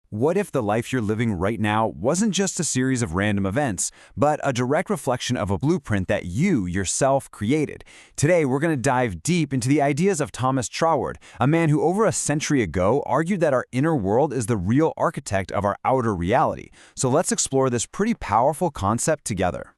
What if the life you're living right now wasn't just a series of random events, but a direct reflection of a blueprint that you yourself created? Today, we're going to dive deep into the ideas of Thomas Troward, a man who over a century ago argued that our inner world is the real architect of our outer reality. So let's explore this pretty powerful concept together.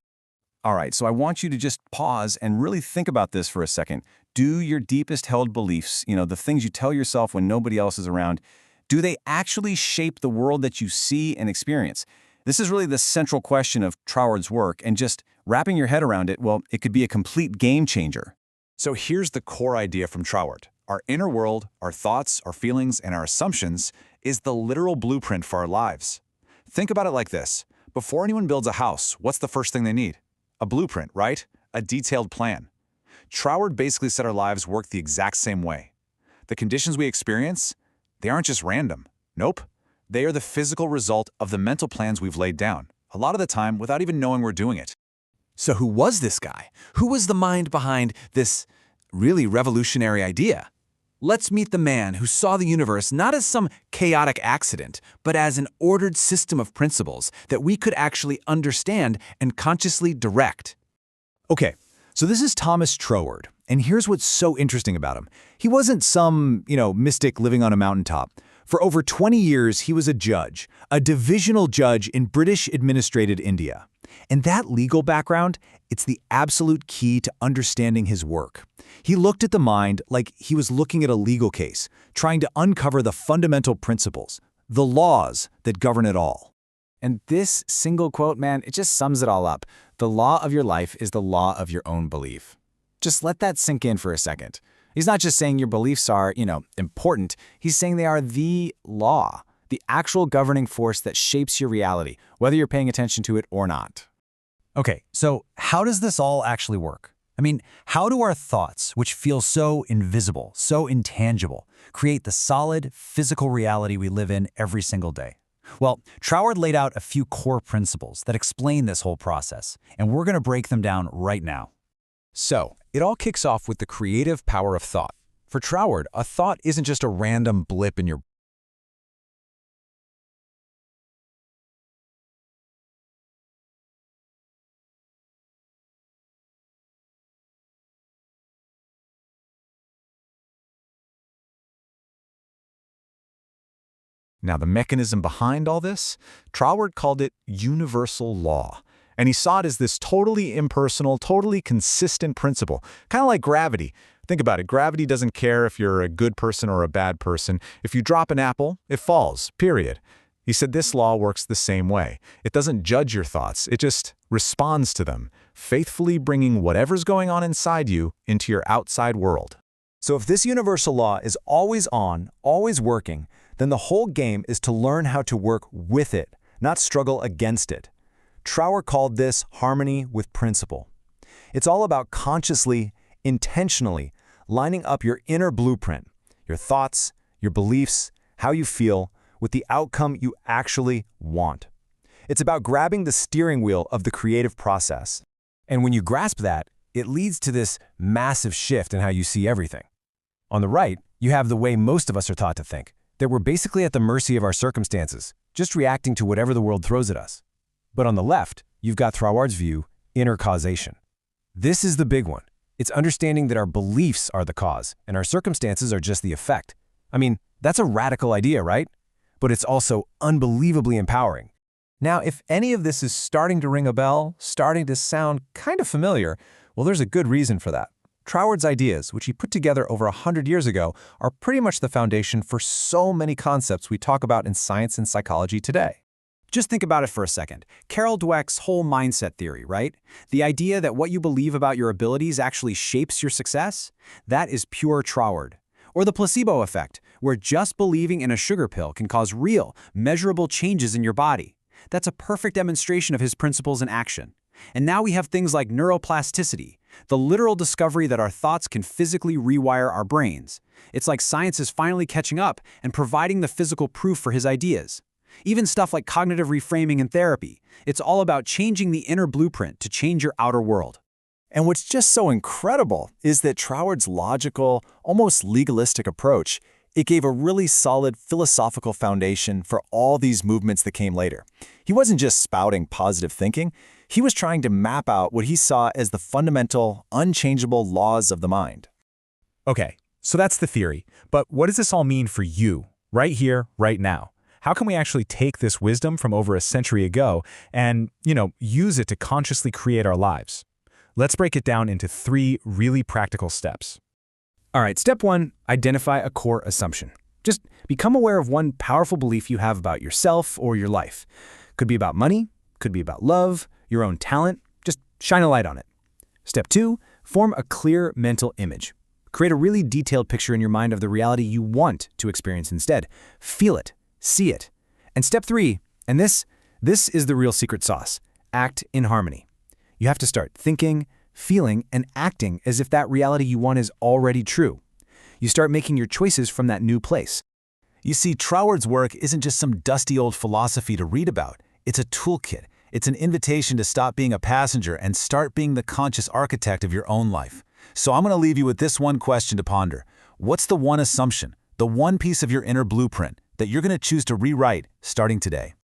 All right, so I want you to just pause and really think about this for a second. Do your deepest held beliefs, the things you tell yourself when nobody else is around, do they actually shape the world that you see and experience? This is really the central question of Troward's work, and just wrapping your head around it, well, it could be a complete game changer. So here's the core idea from Troward. Our inner world, our thoughts, our feelings, and our assumptions is the literal blueprint for our lives. Think about it like this. Before anyone builds a house, what's the first thing they need? A blueprint, right? A detailed plan. Troward basically said our lives work the exact same way. The conditions we experience, they aren't just random. Nope. They are the physical result of the mental plans we've laid down, a lot of the time without even knowing we're doing it. So who was this guy? Who was the mind behind this really revolutionary idea? Let's meet the man who saw the universe not as some chaotic accident, but as an ordered system of principles that we could actually understand and consciously direct. Okay, so this is Thomas Troward, and here's what's so interesting about him. He wasn't some, mystic living on a mountaintop. For over 20 years, he was a judge, a divisional judge in British-administrated India. And that legal background, it's the absolute key to understanding his work. He looked at the mind like he was looking at a legal case, trying to uncover the fundamental principles, the laws that govern it all. And this single quote, man, it just sums it all up. The law of your life is the law of your own belief. Just let that sink in for a second. He's not just saying your beliefs are, important. He's saying they are the law, the actual governing force that shapes your reality, whether you're paying attention to it or not. Okay, so how does this all actually work? How do our thoughts, which feel so invisible, so intangible, create the solid, physical reality we live in every single day? Well, Troward laid out a few core principles that explain this whole process, and we're going to break them down right now. So, it all kicks off with the creative power of thought. For Troward, a thought isn't just a random blip in your Now, the mechanism behind all this, Troward called it universal law. And he saw it as this totally impersonal, totally consistent principle, kind of like gravity. Think about it. Gravity doesn't care if you're a good person or a bad person. If you drop an apple, it falls, period. He said this law works the same way. It doesn't judge your thoughts. It just responds to them, faithfully bringing whatever's going on inside you into your outside world. So if this universal law is always on, always working, then the whole game is to learn how to work with it, not struggle against it. Troward called this harmony with principle. It's all about consciously, intentionally lining up your inner blueprint, your thoughts, your beliefs, how you feel, with the outcome you actually want. It's about grabbing the steering wheel of the creative process. And when you grasp that, it leads to this massive shift in how you see everything. On the right, you have the way most of us are taught to think, that we're basically at the mercy of our circumstances, just reacting to whatever the world throws at us. But on the left, you've got Troward's view, inner causation. This is the big one. It's understanding that our beliefs are the cause, and our circumstances are just the effect. That's a radical idea, right? But it's also unbelievably empowering. Now, if any of this is starting to ring a bell, starting to sound kind of familiar, well, there's a good reason for that. Troward's ideas, which he put together over 100 years ago, are pretty much the foundation for so many concepts we talk about in science and psychology today. Just think about it for a second. Carol Dweck's whole mindset theory, right? The idea that what you believe about your abilities actually shapes your success? That is pure Troward. Or the placebo effect, where just believing in a sugar pill can cause real, measurable changes in your body. That's a perfect demonstration of his principles in action. And now we have things like neuroplasticity, the literal discovery that our thoughts can physically rewire our brains. It's like science is finally catching up and providing the physical proof for his ideas. Even stuff like cognitive reframing and therapy. It's all about changing the inner blueprint to change your outer world. And what's just so incredible is that Troward's logical, almost legalistic approach, It gave a really solid philosophical foundation for all these movements that came later. He wasn't just spouting positive thinking, he was trying to map out what he saw as the fundamental, unchangeable laws of the mind. Okay, so that's the theory. But what does this all mean for you, right here, right now? How can we actually take this wisdom from over a century ago and, use it to consciously create our lives? Let's break it down into 3 really practical steps. All right, step 1, identify a core assumption. Just become aware of one powerful belief you have about yourself or your life. Could be about money, could be about love, your own talent. Just shine a light on it. Step 2, form a clear mental image. Create a really detailed picture in your mind of the reality you want to experience instead. Feel it, see it. And step 3, and this is the real secret sauce, act in harmony. You have to start thinking, feeling, and acting as if that reality you want is already true. You start making your choices from that new place. You see, Trauer's work isn't just some dusty old philosophy to read about. It's a toolkit. It's an invitation to stop being a passenger and start being the conscious architect of your own life. So I'm going to leave you with this one question to ponder. What's the one assumption, the one piece of your inner blueprint that you're going to choose to rewrite starting today?